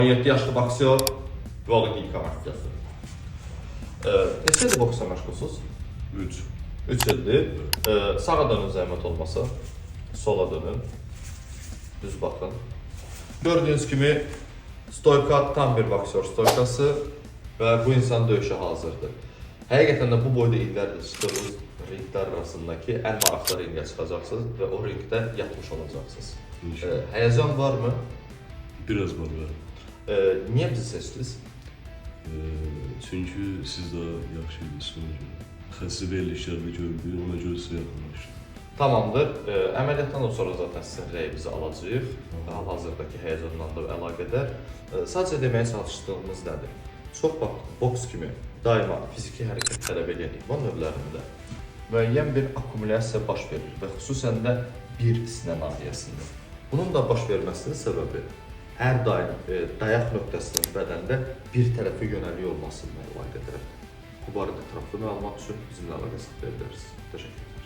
17 yaşlı boksyor, Volodin Kamashkası. Neçədir boksla məşğulsuz? 3 ildir. Sağa dönün zəhmət olmasa, sola dönün, düz baxın. Gördüyünüz kimi stoyka tam bir boksör stoykası və bu insan döyüşə hazırdır. Həqiqətən də bu boyda illərdir çıxdığınız ringlər arasındakı ən maraqlı ringə çıxacaqsınız və o ringdə yatmış olacaqsınız. Həyəcan varmı? Biraz var. Niyə bizi seçdiniz? Çünki siz daha yaxşı idirsiniz. Xəstə verilişlərdə gördük, ona görə sizə yaxınlaşdım. Tamamdır. Əməliyyatdan sonra zaten sizin rəyimizi alacağıq. Hal-hazırdakı həyəcanla da əlaqədar. Sadəcə deməyə çalışdığımız nədir? Çox boks kimi daima fiziki hərəkət tələb edən idman növlərində müəyyən bir akkumulyasiya baş verir və xüsusən də bir sinə nahiyəsində. Bunun da baş verməsinin səbəbi hər daim dayaq nöqtəsinin bədəndə bir tərəfə yönəlik olmasından əlaqədardır. Bu barədə ətraflı məlumat üçün bizimlə əlaqə saxlaya bilərsiniz. Təşəkkür ederim.